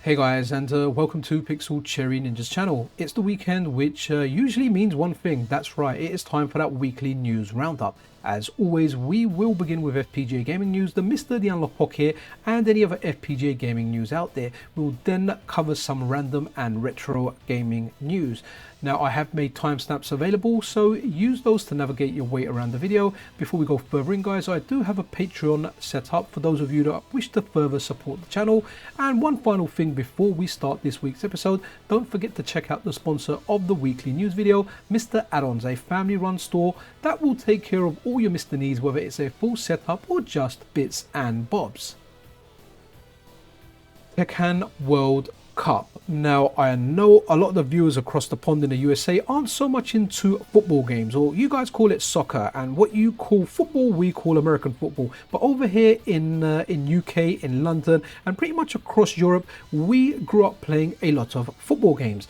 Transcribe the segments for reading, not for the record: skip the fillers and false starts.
Hey guys, and welcome to Pixel Cherry Ninja's channel. It's the weekend, which usually means one thing. That's right, it is time for that weekly news roundup. As always, we will begin with FPGA gaming news, the MiSTer, the Analogue Pocket, and any other FPGA gaming news out there. We'll then cover some random and retro gaming news. Now, I have made timestamps available, so use those to navigate your way around the video. Before we go further in, guys, I do have a Patreon set up for those of you that wish to further support the channel. And one final thing before we start this week's episode, don't forget to check out the sponsor of the weekly news video, MiSTer Add-ons, a family-run store that will take care of all your MiSTer needs, whether it's a full setup or just bits and bobs. Tehkan World Cup. Now, I know a lot of the viewers across the pond in the USA aren't so much into football games, or you guys call it soccer, and what you call football we call American football. But over here in UK, in London, and pretty much across Europe, we grew up playing a lot of football games.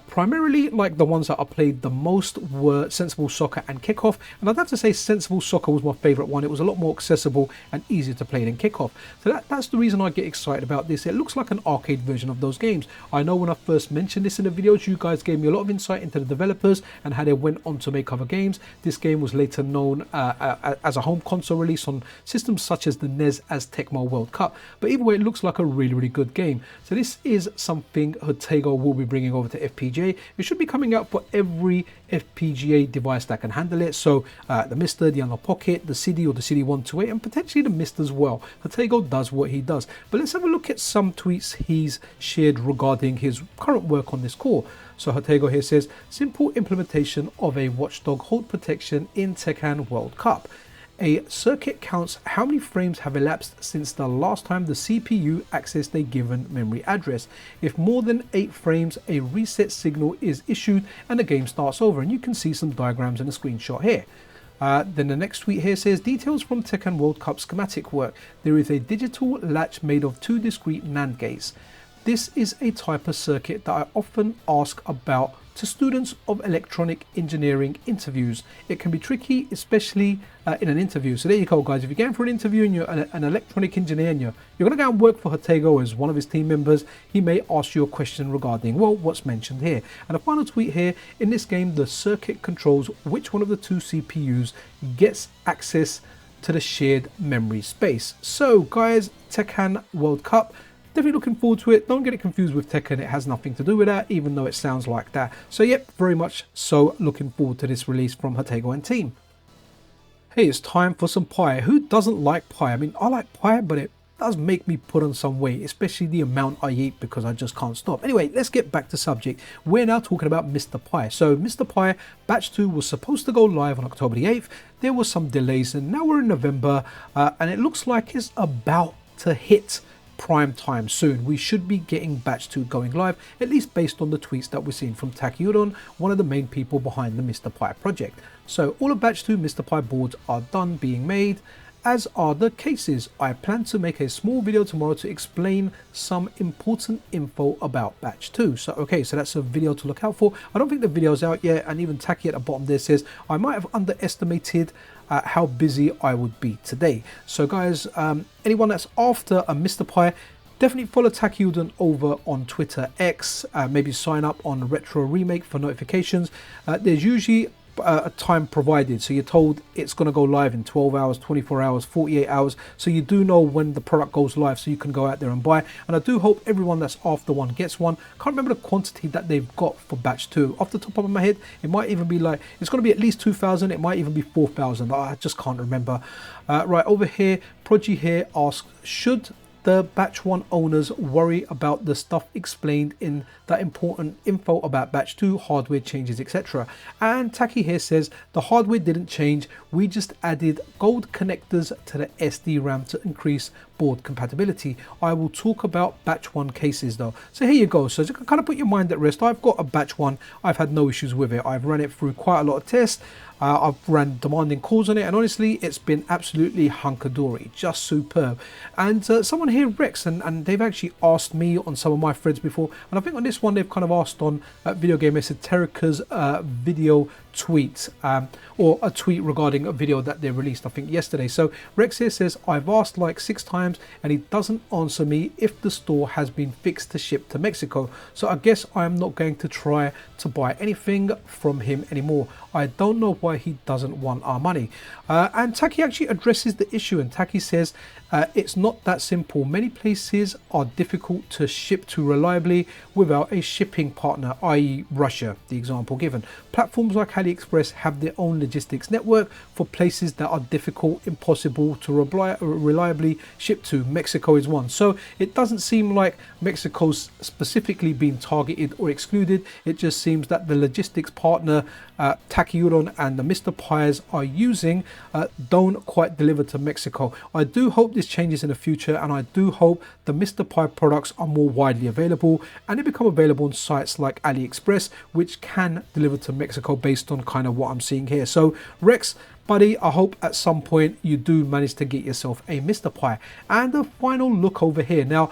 Primarily, like the ones that I played the most were Sensible Soccer and Kickoff, and I'd have to say Sensible Soccer was my favorite one. It was a lot more accessible and easier to play than Kickoff. So that's the reason I get excited about this. It looks like an arcade version of those games. I know when I first mentioned this in the videos, you guys gave me a lot of insight into the developers and how they went on to make other games. This game was later known as a home console release on systems such as the NES as Tecmo World Cup. But either way, it looks like a really good game. So this is something Hotego will be bringing over to FPGA. It should be coming out for every FPGA device that can handle it. So the MiSTer, the Analogue Pocket, the CD or the CD128, and potentially the MiSTer as well. Hotego does what he does. But let's have a look at some tweets he's shared regarding his current work on this core. So Hotego here says, simple implementation of a watchdog hold protection in Tehkan World Cup. A circuit counts how many frames have elapsed since the last time the CPU accessed a given memory address. If more than 8 frames, a reset signal is issued and the game starts over. And you can see some diagrams in a screenshot here. Then the next tweet here says, details from Tehkan World Cup schematic work. There is a digital latch made of 2 discrete NAND gates. This is a type of circuit that I often ask about to students of electronic engineering interviews. It can be tricky, especially in an interview. So there you go, guys. If you're going for an interview and you're an electronic engineer and you're going to go and work for Hotego as one of his team members, he may ask you a question regarding, well, what's mentioned here. And a final tweet here, in this game, the circuit controls which one of the 2 CPUs gets access to the shared memory space. So, guys, Tehkan World Cup. Definitely looking forward to it. Don't get it confused with Tekken. It has nothing to do with that, even though it sounds like that. So yep, very much so looking forward to this release from Hotego and team. Hey, it's time for some pie. Who doesn't like pie? I mean, I like pie, but it does make me put on some weight, especially the amount I eat because I just can't stop. Anyway, let's get back to subject. We're now talking about Mr. Pi. So Mr. Pi Batch 2 was supposed to go live on October the 8th. There was some delays and now we're in November and it looks like it's about to hit prime time soon. We should be getting Batch 2 going live, at least based on the tweets that we're seeing from Takayuron, one of the main people behind the Mr. Pi project. So all of Batch 2 Mr. Pi boards are done being made, as are the cases. I plan to make a small video tomorrow to explain some important info about Batch 2. So okay, so that's a video to look out for. I don't think the video's out yet, and even Taki at the bottom there says I might have underestimated how busy I would be today. So guys, anyone that's after a Mr. Pi, definitely follow Takayuron over on Twitter X. Maybe sign up on Retro Remake for notifications. There's usually a time provided, so you're told it's going to go live in 12 hours, 24 hours, 48 hours, so you do know when the product goes live, so you can go out there and buy. And I do hope everyone that's after one gets one. Can't remember the quantity that they've got for Batch 2 off the top of my head. It might even be like, it's going to be at least 2,000, it might even be 4,000. I just can't remember. Right over here, Proji here asks, should the Batch 1 owners worry about the stuff explained in that important info about Batch 2, hardware changes, etc. And Taki here says, the hardware didn't change, we just added gold connectors to the SD RAM to increase board compatibility. I will talk about Batch 1 cases though. So here you go. So just kind of put your mind at rest. I've got a Batch 1, I've had no issues with it. I've run it through quite a lot of tests. I've ran demanding calls on it, and honestly, it's been absolutely hunkadory, just superb. And someone here, Rex, and they've actually asked me on some of my threads before, and I think on this one they've kind of asked on Video Game Esoterica's video tweet or a tweet regarding a video that they released, I think yesterday. So Rex here says, I've asked like 6 times and he doesn't answer me if the store has been fixed to ship to Mexico. So I guess I'm not going to try to buy anything from him anymore. I don't know why he doesn't want our money. And Taki actually addresses the issue, and Taki says it's not that simple. Many places are difficult to ship to reliably without a shipping partner, i.e. Russia, the example given. Platforms like AliExpress have their own logistics network for places that are difficult, impossible to reliably ship to. Mexico is one. So it doesn't seem like Mexico's specifically being targeted or excluded. It just seems that the logistics partner Takeuron and the MiSTer are using don't quite deliver to Mexico. I do hope this changes in the future, and I do hope the MiSTer products are more widely available and they become available on sites like AliExpress, which can deliver to Mexico based on kind of what I'm seeing here. So Rex, buddy, I hope at some point you do manage to get yourself a MiSTer. And the final look over here. Now,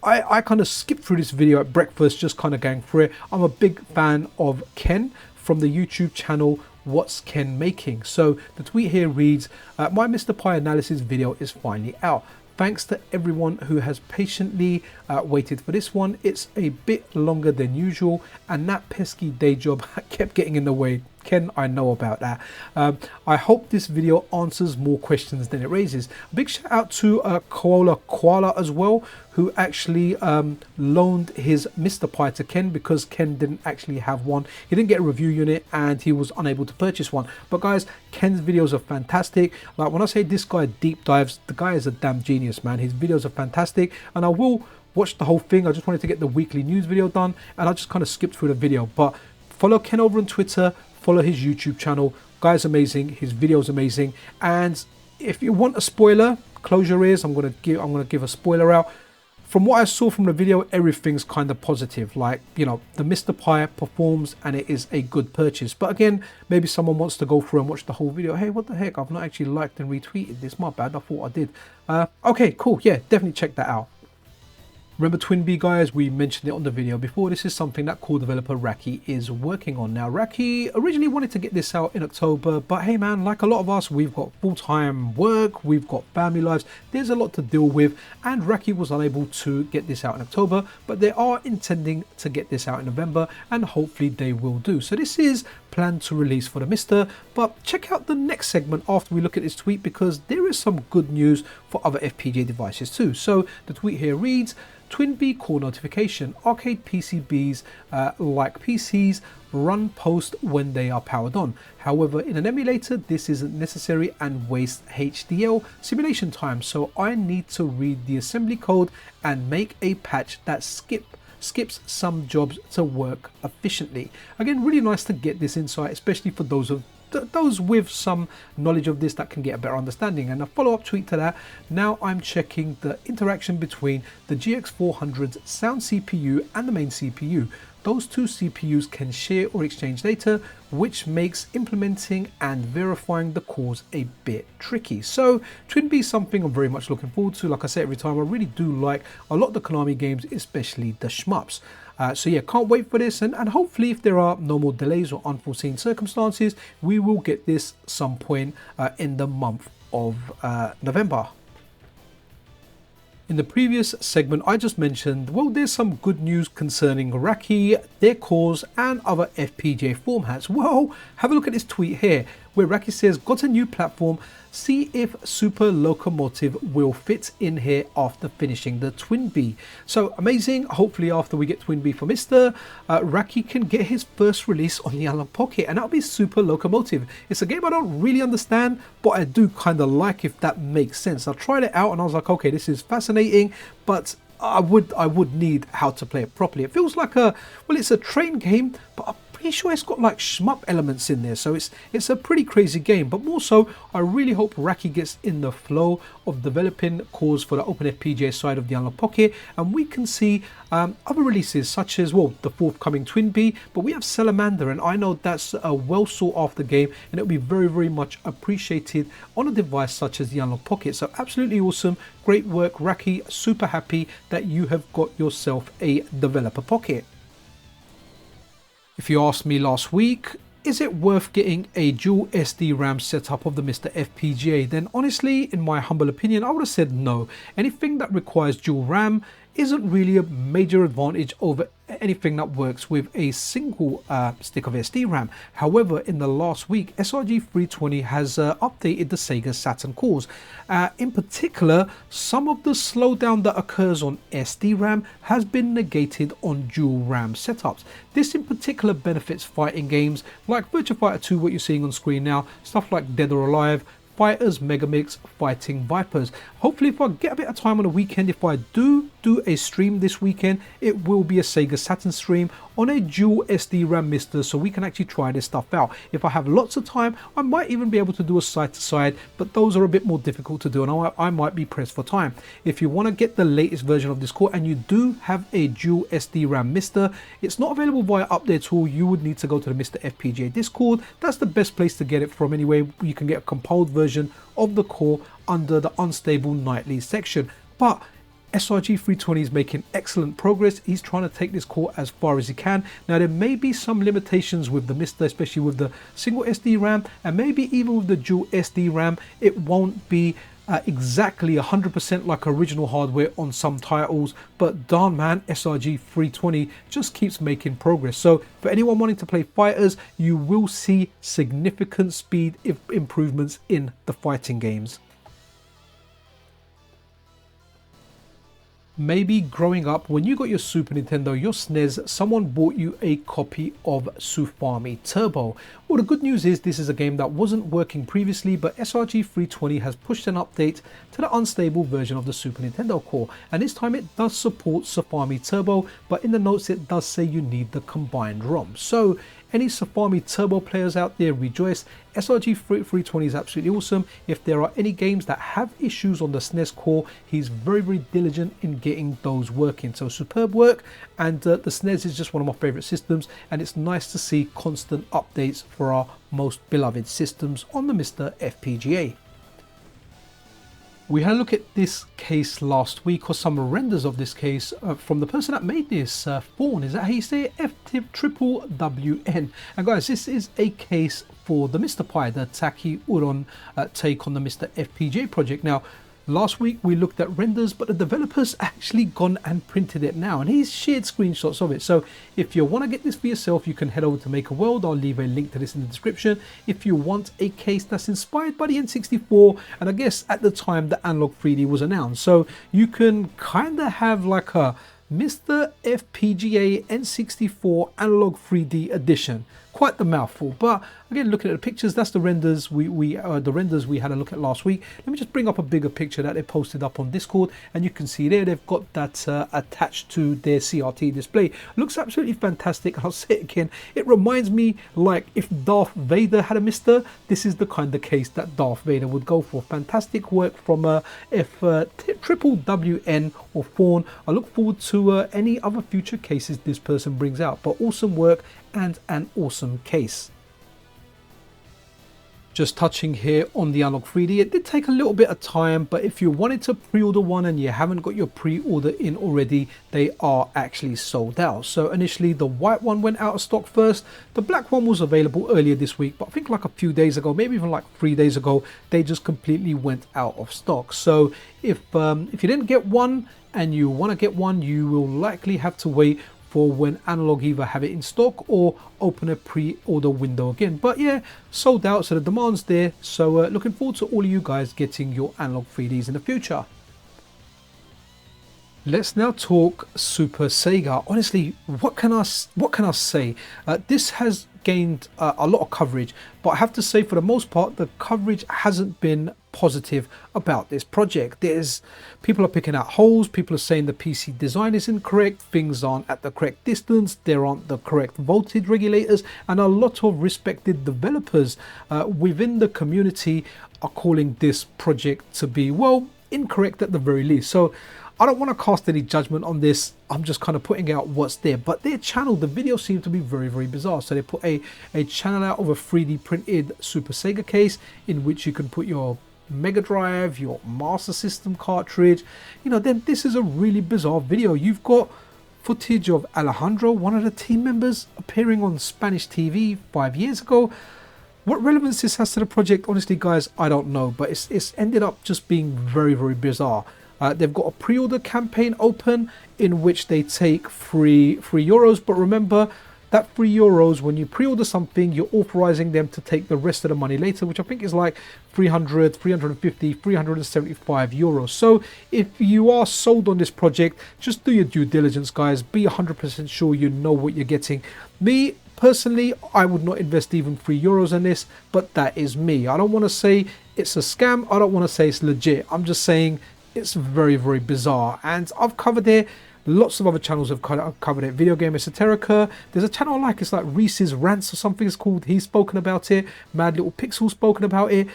I kind of skipped through this video at breakfast, just kind of going through it. I'm a big fan of Ken from the YouTube channel What's Ken Making. So the tweet here reads, my MiSTer analysis video is finally out. Thanks to everyone who has patiently waited for this one. It's a bit longer than usual and that pesky day job kept getting in the way. Ken, I know about that. I hope this video answers more questions than it raises. A big shout out to Koala as well, who actually loaned his MiSTer to Ken because Ken didn't actually have one. He didn't get a review unit and he was unable to purchase one. But guys, Ken's videos are fantastic. Like when I say this guy deep dives, the guy is a damn genius, man. His videos are fantastic, and I will watch the whole thing. I just wanted to get the weekly news video done and I just kind of skipped through the video. But follow Ken over on Twitter, follow his YouTube channel. Guy's amazing, his video's amazing. And if you want a spoiler, close your ears. I'm gonna give a spoiler out. From what I saw from the video, everything's kind of positive. Like, you know, the MiSTer performs and it is a good purchase. But again, maybe someone wants to go through and watch the whole video. Hey, what the heck? I've not actually liked and retweeted this. My bad. I thought I did. Okay, cool. Yeah, definitely check that out. Remember TwinBee, guys, we mentioned it on the video before. This is something that core developer Raki is working on. Now, Raki originally wanted to get this out in October, but hey man, like a lot of us, we've got full-time work, we've got family lives, there's a lot to deal with, and Raki was unable to get this out in October, but they are intending to get this out in November, and hopefully they will do. So this is planned to release for the MiSTer, but check out the next segment after we look at this tweet, because there is some good news for other FPGA devices too. So the tweet here reads, TwinBee core notification, arcade PCBs like PCs run post when they are powered on. However, in an emulator, this isn't necessary and wastes HDL simulation time. So I need to read the assembly code and make a patch that skips some jobs to work efficiently. Again, really nice to get this insight, especially for those with some knowledge of this that can get a better understanding. And a follow-up tweet to that, now I'm checking the interaction between the GX400's sound CPU and the main CPU. Those two CPUs can share or exchange data, which makes implementing and verifying the cores a bit tricky. So TwinBee is something I'm very much looking forward to. Like I say every time, I really do like a lot of the Konami games, especially the shmups. So yeah, can't wait for this, and hopefully if there are no more delays or unforeseen circumstances, we will get this some point in the month of November. In the previous segment, I just mentioned, well, there's some good news concerning Raki, their cores, and other FPGA formats. Well, have a look at this tweet here, where Raki says, got a new platform, see if Super Locomotive will fit in here after finishing the TwinBee. So amazing. Hopefully after we get TwinBee for MiSTer, Raki can get his first release on the Analogue Pocket, and that'll be Super Locomotive. It's a game I don't really understand, but I do kind of like, if that makes sense. I tried it out and I was like, okay, this is fascinating, but I would need how to play it properly. It feels like it's a train game, but pretty sure it's got like shmup elements in there, so it's a pretty crazy game. But more so, I really hope Raki gets in the flow of developing cores for the OpenFPGA side of the Analogue Pocket, and we can see other releases such as, well, the forthcoming TwinBee, but we have Salamander, and I know that's a well sought after game, and it'll be very, very much appreciated on a device such as the Analogue Pocket. So absolutely awesome, great work Raki, super happy that you have got yourself a developer pocket. If you asked me last week, is it worth getting a dual SD-RAM setup of the MiSTer FPGA? Then honestly, in my humble opinion, I would have said no. Anything that requires dual RAM isn't really a major advantage over anything that works with a single stick of SD-RAM. However, in the last week, SRG320 has updated the SEGA Saturn cores. In particular, some of the slowdown that occurs on SD-RAM has been negated on dual RAM setups. This in particular benefits fighting games like Virtua Fighter 2, what you're seeing on screen now, stuff like Dead or Alive, Fighters, Megamix, Fighting Vipers. Hopefully, if I get a bit of time on the weekend, if I do a stream this weekend, it will be a Sega Saturn stream on a dual SD-RAM MiSTer, so we can actually try this stuff out. If I have lots of time, I might even be able to do a side-to-side, but those are a bit more difficult to do, and I might be pressed for time. If you want to get the latest version of this core and you do have a dual SD-RAM MiSTer, it's not available via Update Tool. You would need to go to the MiSTer FPGA Discord. That's the best place to get it from anyway. You can get a compiled version of the core under the unstable nightly section. But SRG320 is making excellent progress. He's trying to take this core as far as he can. Now, there may be some limitations with the MiSTer, especially with the single SD-RAM, and maybe even with the dual SD-RAM, it won't be exactly 100% like original hardware on some titles, but darn man, SRG320 just keeps making progress. So for anyone wanting to play fighters, you will see significant speed improvements in the fighting games. Maybe growing up, when you got your Super Nintendo, your SNES, someone bought you a copy of Sufami Turbo. Well, the good news is this is a game that wasn't working previously, but SRG320 has pushed an update to the unstable version of the Super Nintendo core, and this time it does support Sufami Turbo, but in the notes it does say you need the combined ROM. So any Sufami Turbo players out there, rejoice. SRG320 is absolutely awesome. If there are any games that have issues on the SNES core, he's very, very diligent in getting those working. So superb work, and the SNES is just one of my favorite systems, and it's nice to see constant updates for our most beloved systems on the MiSTer FPGA. We had a look at this case last week, or some renders of this case from the person that made this, Fawn. Is that how you say it? FTWWN. And guys, this is a case for the MiSTer Pi, the Taki Uron take on the MiSTer FPGA project. Now, last week we looked at renders, but the developer's actually gone and printed it now, and he's shared screenshots of it. So if you want to get this for yourself, you can head over to Make a World. I'll leave a link to this in the description. If you want a case that's inspired by the N64, and I guess at the time the Analogue 3D was announced, so you can kind of have like a MiSTer FPGA N64 Analogue 3D edition. Quite the mouthful, but again, looking at the pictures, that's the renders we had a look at last week. Let me just bring up a bigger picture that they posted up on Discord, and you can see there they've got that attached to their CRT display. Looks absolutely fantastic, and I'll say it again, it reminds me like if Darth Vader had a MiSTer, this is the kind of case that Darth Vader would go for. Fantastic work from FWWN or Fawn. I look forward to any other future cases this person brings out, but awesome work and an awesome case. Just touching here on the Analogue 3D, it did take a little bit of time, but if you wanted to pre-order one and you haven't got your pre-order in already, they are actually sold out. So initially the white one went out of stock first. The black one was available earlier this week, but I think like a few days ago, maybe even like 3 days ago, they just completely went out of stock. So if you didn't get one and you want to get one, you will likely have to wait for when Analogue either have it in stock or open a pre-order window again. But yeah, sold out, so the demand's there. So looking forward to all of you guys getting your Analogue 3Ds in the future. Let's now talk SuperSEGA. Honestly, what can I say? This has gained a lot of coverage, but I have to say for the most part the coverage hasn't been positive about this project. People are picking out holes, people are saying the PC design is incorrect, things aren't at the correct distance, there aren't the correct voltage regulators, and a lot of respected developers within the community are calling this project to be, well, incorrect at the very least. So I don't want to cast any judgment on this. I'm just kind of putting out what's there. But their channel, the video seemed to be very, very bizarre. So they put a channel out of a 3D printed SuperSEGA case in which you can put your Mega Drive, your Master System cartridge. You know, then this is a really bizarre video. You've got footage of Alejandro, one of the team members, appearing on Spanish TV 5 years ago. What relevance this has to the project, honestly guys, I don't know, but it's ended up just being very, very bizarre. They've got a pre-order campaign open in which they take free euros, but remember that €3, when you pre-order something, you're authorizing them to take the rest of the money later, which I think is like 300, 350, 375 euros. So if you are sold on this project, just do your due diligence, guys. Be 100% sure you know what you're getting. Me, personally, I would not invest even €3 in this, but that is me. I don't want to say it's a scam. I don't want to say it's legit. I'm just saying it's very, very bizarre. And I've covered it. Lots of other channels have covered it. Video Game Esoterica. There's a channel I like, it's like Reese's Rants or something it's called. He's spoken about it. Mad Little Pixel spoken about it.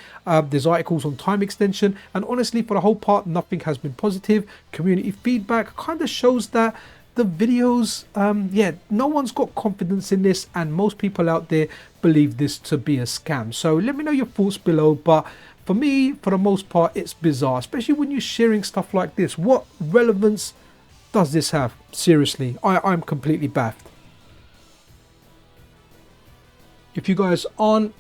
There's articles on time extension. And honestly, for the whole part, nothing has been positive. Community feedback kind of shows that the videos, yeah, no one's got confidence in this, and most people out there believe this to be a scam. So let me know your thoughts below. But for me, for the most part, it's bizarre, especially when you're sharing stuff like this. What relevance does this have? Seriously, I'm completely baffed. If you guys aren't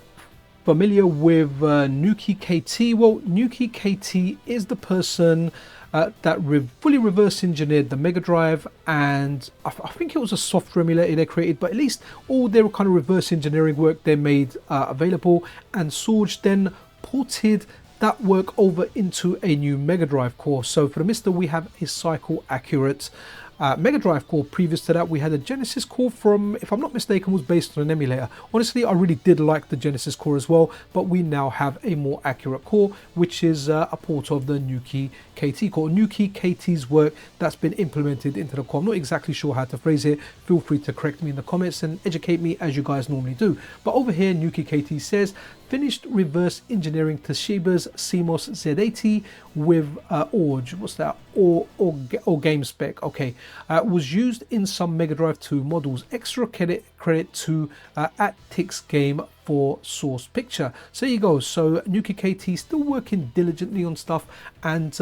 familiar with Nuki KT, well, Nuki KT is the person that fully reverse engineered the Mega Drive, and I think it was a software emulator they created, but at least all their kind of reverse engineering work they made available, and Sorg then ported that work over into a new Mega Drive core. So for the MiSTer, we have a cycle accurate Mega Drive core. Previous to that, we had a Genesis core from, if I'm not mistaken, was based on an emulator. Honestly, I really did like the Genesis core as well, but we now have a more accurate core, which is a port of the Nuki KT core. Nuki KT's work that's been implemented into the core. I'm not exactly sure how to phrase it. Feel free to correct me in the comments and educate me as you guys normally do. But over here, Nuki KT says, finished reverse engineering Toshiba's CMOS Z80 with ORG, what's that? Or game spec, okay. Was used in some Mega Drive 2 models. Extra credit to Attic's game for source picture. So there you go. So Nuki KT still working diligently on stuff, and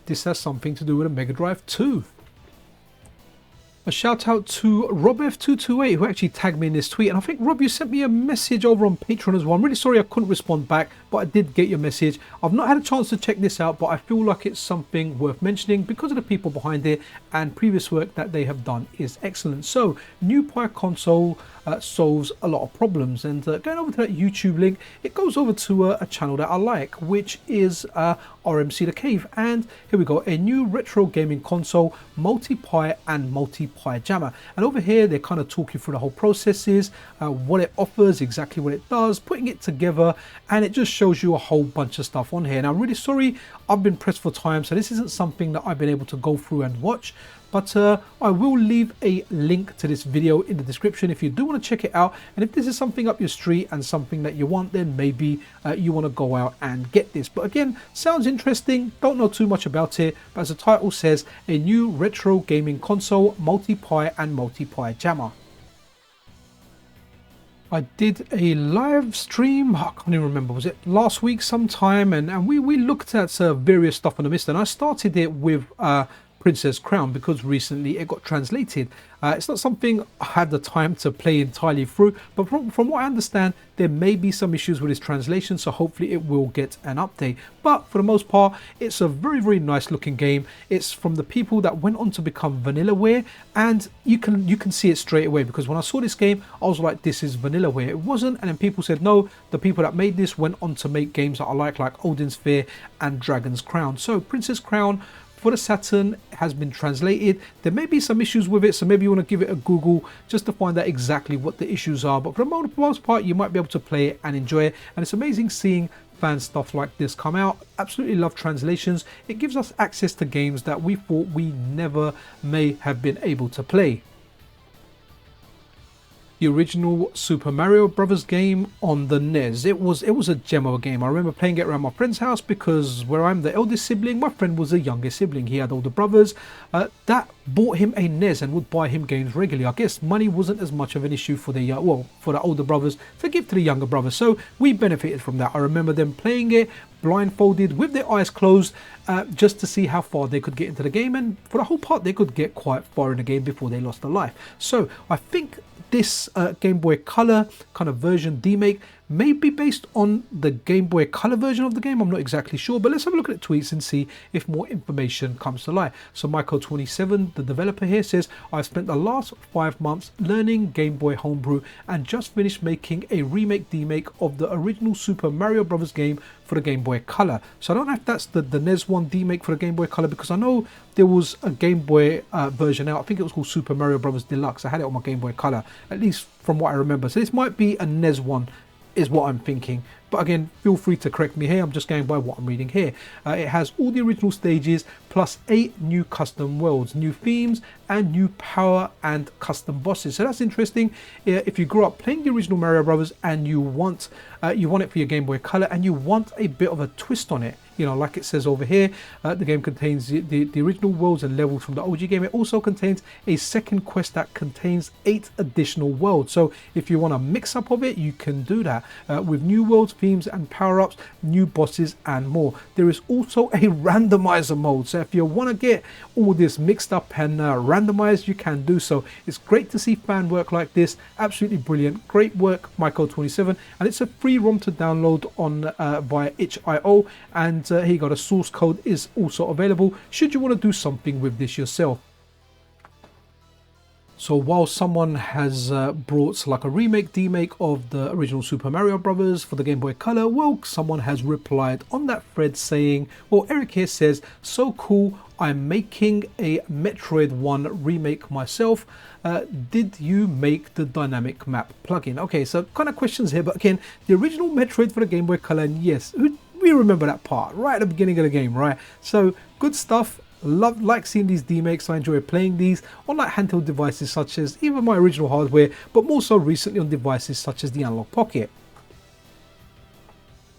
this has something to do with a Mega Drive 2. A shout out to RobF228 who actually tagged me in this tweet, and I think Rob, you sent me a message over on Patreon as well. I'm really sorry I couldn't respond back, but I did get your message. I've not had a chance to check this out, but I feel like it's something worth mentioning because of the people behind it, and previous work that they have done is excellent. So New Pi console solves a lot of problems, and going over to that YouTube link, it goes over to a channel that I like, which is RMC the Cave. And here we go, a new retro gaming console, MultiPi and MultiPi JAMMA. And over here they kind of talk you through the whole processes, what it offers, exactly what it does, putting it together, and it just shows you a whole bunch of stuff on here. Now, I'm really sorry, I've been pressed for time, so this isn't something that I've been able to go through and watch, but I will leave a link to this video in the description if you do want to check it out. And if this is something up your street and something that you want, then maybe you want to go out and get this. But again, sounds interesting, don't know too much about it, but as the title says, a new retro gaming console, MultiPi and MultiPi JAMMA. I did a live stream, I can't even remember, was it last week sometime, and we looked at various stuff on the MiSTer, and I started it with Princess Crown because recently it got translated. It's not something I had the time to play entirely through, but from what I understand, there may be some issues with its translation, so hopefully it will get an update. But for the most part, it's a very, very nice looking game. It's from the people that went on to become Vanillaware, and you can see it straight away, because when I saw this game, I was like, this is Vanillaware. It wasn't, and then people said, no, the people that made this went on to make games that I like Odin's Sphere and Dragon's Crown. So Princess Crown for the Saturn has been translated. There may be some issues with it, so maybe you want to give it a Google just to find out exactly what the issues are. But for the most part, you might be able to play it and enjoy it. And it's amazing seeing fan stuff like this come out. Absolutely love translations. It gives us access to games that we thought we never may have been able to play. the original Super Mario Brothers game on the NES. It was a gem of a game. I remember playing it around my friend's house because where I'm the eldest sibling, my friend was the youngest sibling. He had older brothers that bought him a NES and would buy him games regularly. I guess money wasn't as much of an issue for the for the older brothers to give to the younger brothers, so we benefited from that. I remember them playing it blindfolded with their eyes closed, just to see how far they could get into the game, and for the whole part they could get quite far in the game before they lost their life. So I think this Game Boy Color kind of version Demake may be based on the Game Boy Color version of the game. I'm not exactly sure, but let's have a look at the tweets and see if more information comes to light. So Michael27, the developer here, says, I've spent the last 5 months learning Game Boy homebrew and just finished making a remake Demake of the original Super Mario Brothers game for the Game Boy Color. So I don't know if that's the NES one Demake for the Game Boy Color, because I know there was a Game Boy version out. I think it was called Super Mario Brothers Deluxe. I had it on my Game Boy Color, at least from what I remember. So this might be a NES one, is what I'm thinking. But again, feel free to correct me here. I'm just going by what I'm reading here. It has all the original stages plus 8 new custom worlds, new themes, and new power and custom bosses. So that's interesting. If you grew up playing the original Mario Brothers and you want it for your Game Boy Color and you want a bit of a twist on it, you know, like it says over here, the game contains the original worlds and levels from the OG game. It also contains a second quest that contains 8 additional worlds. So if you want a mix up of it, you can do that with new worlds, themes and power-ups, new bosses and more. There is also a randomizer mode, so if you want to get all this mixed up and randomized, you can do so. It's great to see fan work like this. Absolutely brilliant. Great work, Michael27, and it's a free ROM to download on via itch.io, and here you go, the source code is also available should you want to do something with this yourself. So while someone has brought like a remake Demake of the original Super Mario Brothers for the Game Boy Color, well, someone has replied on that thread saying, well, Eric here says, so cool, I'm making a Metroid 1 remake myself. Did you make the dynamic map plugin? Okay, so kind of questions here, but again, the original Metroid for the Game Boy Color, and yes, we remember that part right at the beginning of the game, right? So good stuff. Like seeing these Demakes. I enjoy playing these on like handheld devices such as even my original hardware, but more so recently on devices such as the Analogue Pocket.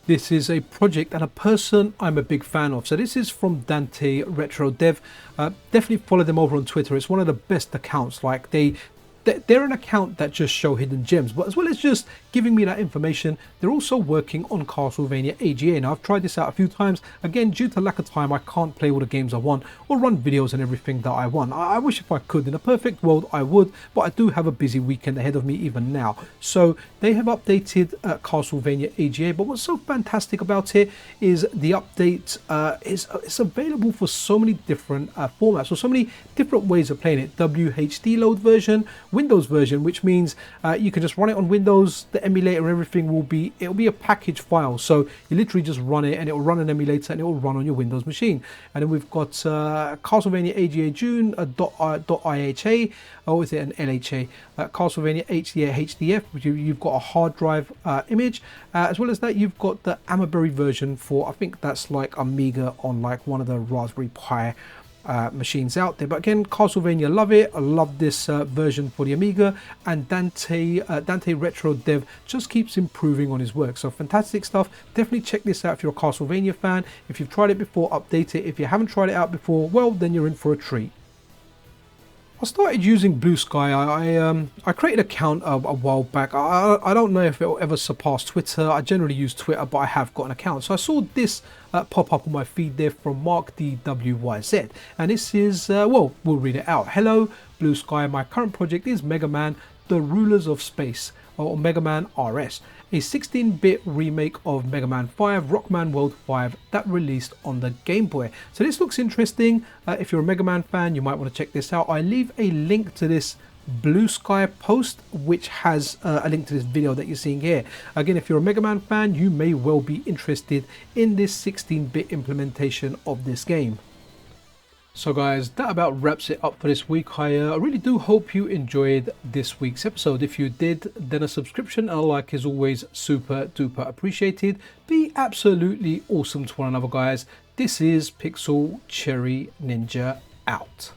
This is a project and a person I'm a big fan of. So this is from Dante Retro Dev. Definitely follow them over on Twitter. It's one of the best accounts. Like they're an account that just show hidden gems, but as well as just giving me that information, they're also working on Castlevania AGA. Now I've tried this out a few times. Again, due to lack of time, I can't play all the games I want or run videos and everything that I want. I wish if I could. In a perfect world I would, but I do have a busy weekend ahead of me even now. So they have updated Castlevania AGA, but what's so fantastic about it is the update it's available for so many different formats, or so many different ways of playing it. WHD load version, Windows version, which means you can just run it on Windows. The emulator and everything it'll be a package file, so you literally just run it and it will run an emulator and it will run on your Windows machine. And then we've got Castlevania AGA June .iha, or is it an LHA? Castlevania AGA HDF, which you've got a hard drive image, as well as that you've got the Amaberry version for, I think that's like Amiga on like one of the Raspberry Pi machines out there. But again, Castlevania, love it. I love this version for the Amiga, and Dante Retro Dev just keeps improving on his work. So fantastic stuff. Definitely check this out if you're a Castlevania fan. If you've tried it before, update it. If you haven't tried it out before, well, then you're in for a treat. I started using Blue Sky. I created an account a while back. I don't know if it will ever surpass Twitter. I generally use Twitter, but I have got an account. So I saw this pop up on my feed there from Mark DWYZ, and this is well, we'll read it out. Hello Blue Sky, my current project is Mega Man The Rulers of Space, or Mega Man RS, a 16-bit remake of Mega Man 5 Rockman World 5 that released on the Game Boy. So this looks interesting. If you're a Mega Man fan, you might want to check this out. I leave a link to this Blue Sky post, which has a link to this video that you're seeing here. Again, if you're a Mega Man fan, you may well be interested in this 16-bit implementation of this game. So guys, that about wraps it up for this week. I really do hope you enjoyed this week's episode. If you did, then a subscription and a like is always super duper appreciated. Be absolutely awesome to one another, guys. This is Pixel Cherry Ninja out.